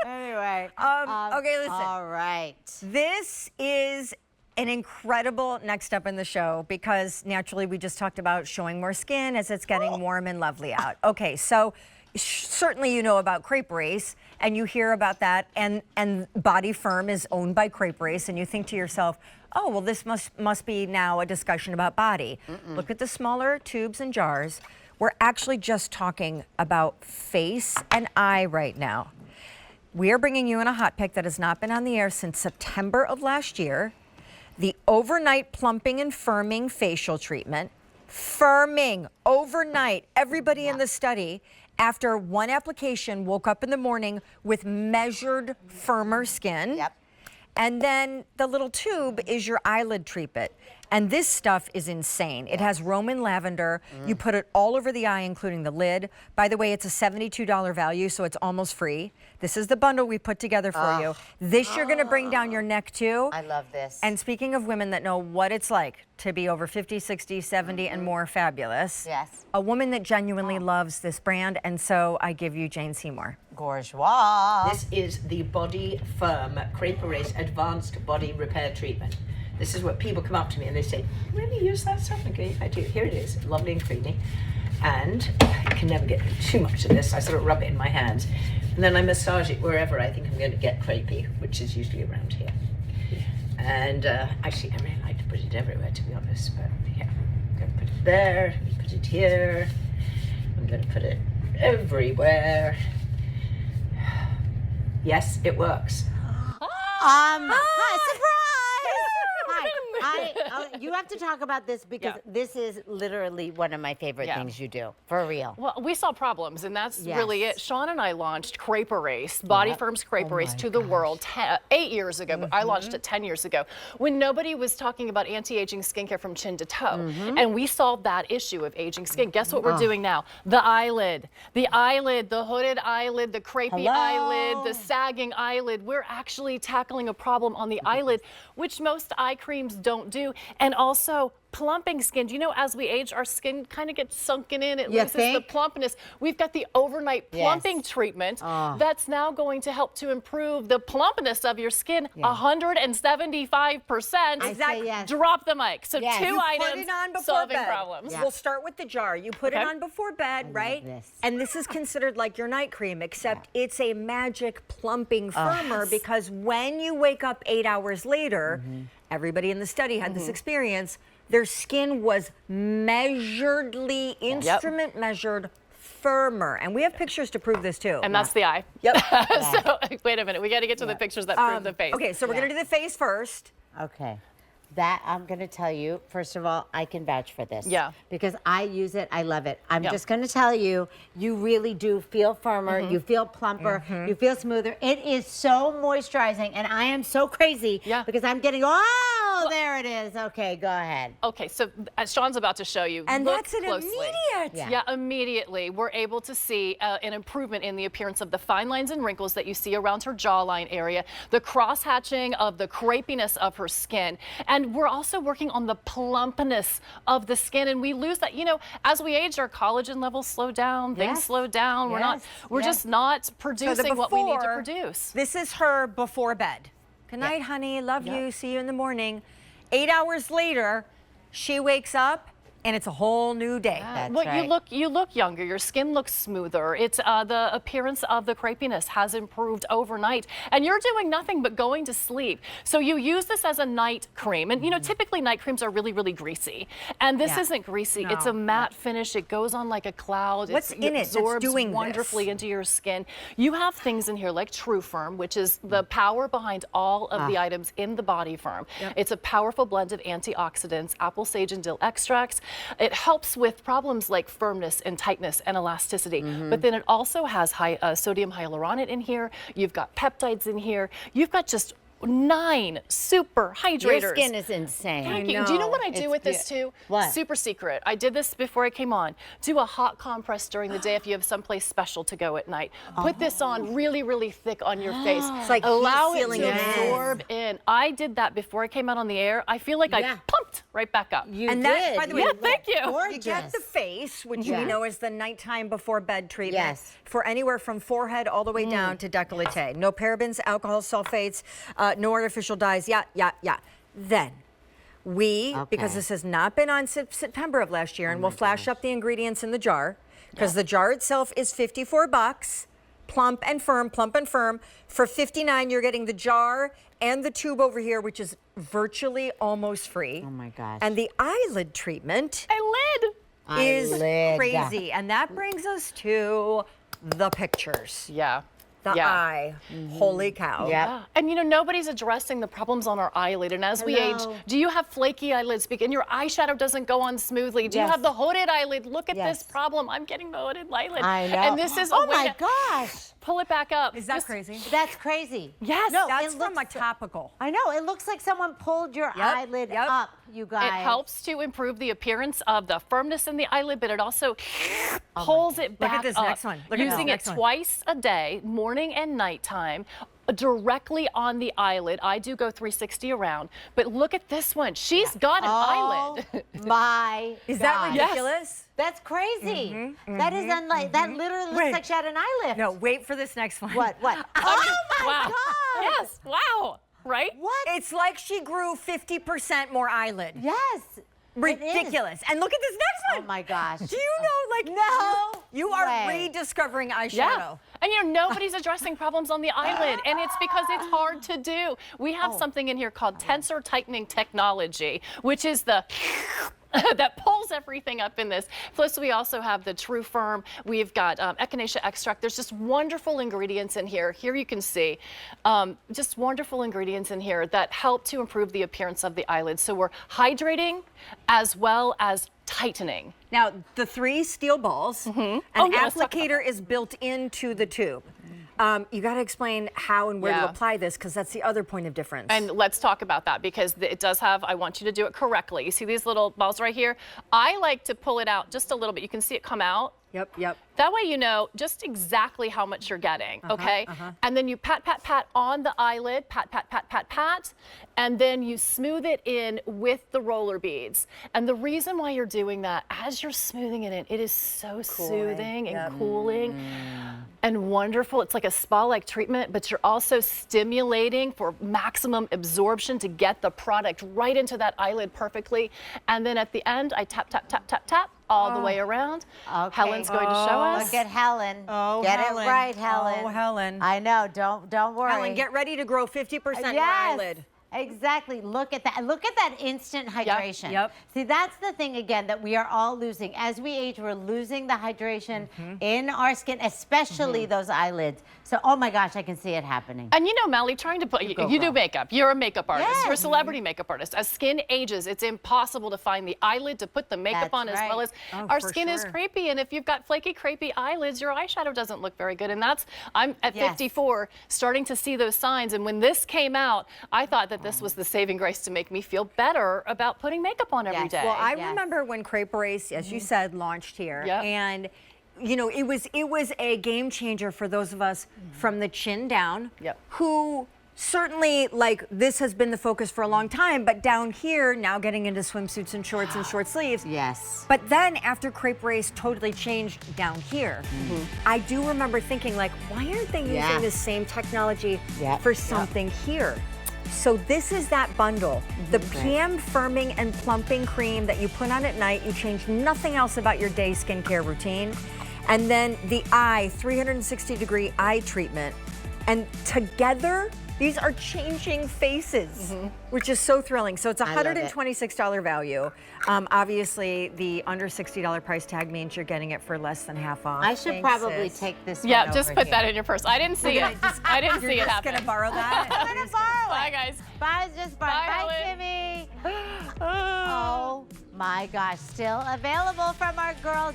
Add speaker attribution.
Speaker 1: Anyway.
Speaker 2: Okay, listen.
Speaker 1: All right.
Speaker 2: This is an incredible next step in the show because naturally we just talked about showing more skin as it's getting warm and lovely out. Okay, so certainly you know about Crepe Race and you hear about that, and Body Firm is owned by Crepe Race, and you think to yourself, oh, well, this must be now a discussion about body. Look at the smaller tubes and jars. We're actually just talking about face and eye right now. We are bringing you in a hot pick that has not been on the air since September of last year. The overnight plumping and firming facial treatment. Firming overnight. Everybody in the study, after one application, woke up in the morning with measured, firmer skin.
Speaker 1: Yep.
Speaker 2: And then the little tube is your eyelid treatment. And this stuff is insane. It has Roman lavender. You put it all over the eye, including the lid. By the way, it's a $72 value, so it's almost free. This is the bundle we put together for you. This you're gonna bring down your neck too.
Speaker 1: I love this.
Speaker 2: And speaking of women that know what it's like to be over 50, 60, 70 and more fabulous.
Speaker 1: Yes.
Speaker 2: A woman that genuinely loves this brand, and so I give you Jane Seymour.
Speaker 1: Bourgeois.
Speaker 3: This is the Body Firm Crepe Race Advanced Body Repair Treatment. This is what people come up to me and they say, you really use that stuff? Okay, I do. Here it is, lovely and creamy. And I can never get too much of this. I sort of rub it in my hands. And then I massage it wherever I think I'm going to get crepey, which is usually around here. And actually, I really like to put it everywhere, to be honest. But yeah, I'm going to put it there, put it here. I'm going to put it everywhere. Yes, it works.
Speaker 1: Hi, surprise! You have to talk about this because this is literally one of my favorite things you do, for real.
Speaker 4: Well, we saw problems, and that's really it. Sean and I launched Crepe Race, Body Firm's Crepe Race, to the world 8 years ago, but I launched it 10 years ago, when nobody was talking about anti-aging skincare from chin to toe. And we solved that issue of aging skin. Guess what we're doing now? The eyelid, the hooded eyelid, the crepey eyelid, the sagging eyelid. We're actually tackling a problem on the eyelid, which most eye creams don't do. And also plumping skin. Do you know, as we age, our skin kind of gets sunken in. It loses the plumpness. We've got the overnight plumping treatment that's now going to help to improve the plumpness of your skin 175%.
Speaker 2: Exactly.
Speaker 4: Drop the mic. So 2
Speaker 2: You
Speaker 4: items
Speaker 2: put it on before
Speaker 4: solving
Speaker 2: bed.
Speaker 4: problems.
Speaker 2: We'll start with the jar. You put it on before bed, right? And this is considered like your night cream, except it's a magic plumping firmer because when you wake up 8 hours later, everybody in the study had this experience. Their skin was measuredly, instrument measured, firmer. And we have pictures to prove this too.
Speaker 4: And that's the eye.
Speaker 2: Yep.
Speaker 4: So wait a minute. We got to get to the pictures that prove the face.
Speaker 2: Okay, so we're going to do the face first.
Speaker 1: Okay. That I'm going to tell you, first of all, I can vouch for this.
Speaker 4: Yeah.
Speaker 1: Because I use it. I love it. I'm just going to tell you, you really do feel firmer. You feel plumper. You feel smoother. It is so moisturizing. And I am so crazy because I'm getting, there it is. Okay, go ahead.
Speaker 4: Okay, so as Sean's about to show you,
Speaker 2: And
Speaker 4: look
Speaker 2: that's an
Speaker 4: closely.
Speaker 2: immediate.
Speaker 4: Yeah, immediately we're able to see an improvement in the appearance of the fine lines and wrinkles that you see around her jawline area, the cross-hatching of the crepiness of her skin, and we're also working on the plumpness of the skin, and we lose that. You know, as we age, our collagen levels slow down, things slow down. We're just not producing what we need to produce.
Speaker 2: This is her before bed. Good night, honey. Love you. See you in the morning. 8 hours later, she wakes up and it's a whole new day.
Speaker 4: Well, you look younger. Your skin looks smoother. It's the appearance of the crepiness has improved overnight, and you're doing nothing but going to sleep. So you use this as a night cream, and you know typically night creams are really, really greasy, and this isn't greasy. It's a matte finish. It goes on like a cloud.
Speaker 2: What's in it? It's
Speaker 4: absorbs
Speaker 2: doing
Speaker 4: wonderfully into your skin. You have things in here like True Firm, which is the power behind all of the items in the Body Firm. It's a powerful blend of antioxidants, apple sage and dill extracts. It helps with problems like firmness and tightness and elasticity, but then it also has high sodium hyaluronate in here. You've got peptides in here. You've got just 9 super hydrators.
Speaker 1: Your skin is insane.
Speaker 4: Thank you. Do you know what I do with this too?
Speaker 1: What?
Speaker 4: Super secret. I did this before I came on. Do a hot compress during the day if you have someplace special to go at night. Put this on really, really thick on your face.
Speaker 2: It's like
Speaker 4: allow it
Speaker 2: heat-sealing
Speaker 4: to
Speaker 2: it in.
Speaker 4: absorb in. I did that before I came out on the air. I feel like I pumped popped right back up.
Speaker 1: You
Speaker 2: And
Speaker 1: did.
Speaker 2: that, by the way,
Speaker 4: Yeah, thank you.
Speaker 2: You get the face, which we know is the nighttime before bed treatment,
Speaker 1: Yes.
Speaker 2: for anywhere from forehead all the way down to décolleté. No parabens, alcohol sulfates, no artificial dyes. Yeah. Then because this has not been on September of last year, and we'll flash up the ingredients in the jar, because the jar itself is $54. Plump and firm. For $59, you're getting the jar and the tube over here, which is virtually almost free.
Speaker 1: Oh my gosh.
Speaker 2: And the eyelid treatment
Speaker 4: Eyelid.
Speaker 2: is
Speaker 1: Eyelid.
Speaker 2: crazy. And that brings us to the pictures.
Speaker 4: Yeah.
Speaker 2: The eye. Holy cow.
Speaker 1: Yep.
Speaker 4: And you know, nobody's addressing the problems on our eyelid. And as we age, do you have flaky eyelids? And your eyeshadow doesn't go on smoothly. Do you have the hooded eyelid? Look at this problem. I'm getting the hooded eyelid.
Speaker 1: I know.
Speaker 4: And this is
Speaker 1: oh my gosh.
Speaker 4: Pull it back up.
Speaker 2: Is that crazy?
Speaker 1: That's crazy.
Speaker 4: Yes.
Speaker 1: No,
Speaker 2: That's
Speaker 1: it
Speaker 2: from a
Speaker 1: looks-
Speaker 2: topical.
Speaker 1: I know. It looks like someone pulled your eyelid up, you guys.
Speaker 4: It helps to improve the appearance of the firmness in the eyelid, but it also pulls it back
Speaker 2: Look at this
Speaker 4: up.
Speaker 2: next one. Look at this
Speaker 4: Using it
Speaker 2: next one.
Speaker 4: twice a day, morning and nighttime, directly on the eyelid. I do go 360 around, but look at this one. She's got an eyelid.
Speaker 1: My
Speaker 2: Is that
Speaker 1: gosh.
Speaker 2: ridiculous?
Speaker 1: That's crazy. That is unlike. That literally looks like she had an eye lift.
Speaker 2: No, wait for this next one.
Speaker 1: What? Oh my
Speaker 4: Wow.
Speaker 1: God.
Speaker 4: Yes. Wow. Right?
Speaker 1: What?
Speaker 2: It's like she grew 50% more eyelid.
Speaker 1: Yes.
Speaker 2: Ridiculous. And look at this next
Speaker 1: Oh
Speaker 2: one.
Speaker 1: my gosh.
Speaker 2: Do you know, like,
Speaker 1: No
Speaker 2: you are
Speaker 1: way.
Speaker 2: rediscovering eyeshadow.
Speaker 4: Yeah. And you know, nobody's addressing problems on the eyelid, and it's because it's hard to do. We have something in here called tensor tightening technology, which is the that pulls everything up in this. Plus, we also have the True Firm. We've got echinacea extract. There's just wonderful ingredients in here. Here you can see just wonderful ingredients in here that help to improve the appearance of the eyelid. So we're hydrating as well as tightening.
Speaker 2: Now, the 3 steel balls, an
Speaker 4: let's talk about
Speaker 2: applicator is built into the tube. You got to explain how and where to apply this, because that's the other point of difference.
Speaker 4: And let's talk about that, because it does have, I want you to do it correctly. You see these little balls right here? I like to pull it out just a little bit. You can see it come out.
Speaker 2: Yep.
Speaker 4: That way you know just exactly how much you're getting, okay? And then you pat on the eyelid, pat, and then you smooth it in with the roller beads. And the reason why you're doing that, as you're smoothing it in, it is so soothing and cooling and wonderful. It's like a spa-like treatment, but you're also stimulating for maximum absorption to get the product right into that eyelid perfectly. And then at the end, I tap all the way around.
Speaker 1: Okay.
Speaker 4: Helen's going to show us.
Speaker 1: Look at Helen.
Speaker 2: Oh,
Speaker 1: Get
Speaker 2: Helen.
Speaker 1: it right, Helen.
Speaker 2: Oh, Helen.
Speaker 1: I know. Don't worry.
Speaker 2: Helen, get ready to grow 50% more
Speaker 1: Yes.
Speaker 2: eyelid.
Speaker 1: Exactly. Look at that. Look at that instant hydration.
Speaker 2: Yep.
Speaker 1: See, that's the thing again that we are all losing. As we age, we're losing the hydration in our skin, especially those eyelids. So, oh my gosh, I can see it happening.
Speaker 4: And you know, Melly, trying to put, you do makeup. You're a makeup artist.
Speaker 1: Yes.
Speaker 4: You're a celebrity makeup artist. As skin ages, it's impossible to find the eyelid to put the makeup
Speaker 1: That's
Speaker 4: on, as well
Speaker 1: right.
Speaker 4: as our
Speaker 2: for
Speaker 4: skin is
Speaker 2: sure.
Speaker 4: crepey. And if you've got flaky, crepey eyelids, your eyeshadow doesn't look very good. And that's, I'm at 54, starting to see those signs. And when this came out, I thought that this was the saving grace to make me feel better about putting makeup on every day.
Speaker 2: Well, I remember when Crepe Race, as you said, launched here, and you know, it was a game changer for those of us from the chin down, who certainly, like, this has been the focus for a long time, but down here, now getting into swimsuits and shorts and short sleeves.
Speaker 1: Yes.
Speaker 2: But then after Crepe Race totally changed down here, I do remember thinking, like, why aren't they using the same technology for something here? So this is that bundle, the PM firming and plumping cream that you put on at night. You change nothing else about your day skincare routine. And then the eye, 360-degree eye treatment. And together, these are changing faces, which is so thrilling. So it's a $126 value. Obviously, the under $60 price tag means you're getting it for less than half off.
Speaker 1: I should probably take this
Speaker 4: yeah,
Speaker 1: one
Speaker 4: just
Speaker 1: over
Speaker 4: put
Speaker 1: here.
Speaker 4: that in your purse. I didn't see it. I didn't see it
Speaker 2: You're just
Speaker 4: happen.
Speaker 2: gonna borrow that?
Speaker 1: I'm gonna borrow
Speaker 4: Bye,
Speaker 1: it.
Speaker 4: guys.
Speaker 1: Bye, just bye.
Speaker 4: Bye,
Speaker 1: Bye, Timmy. Oh my gosh, still available from our girl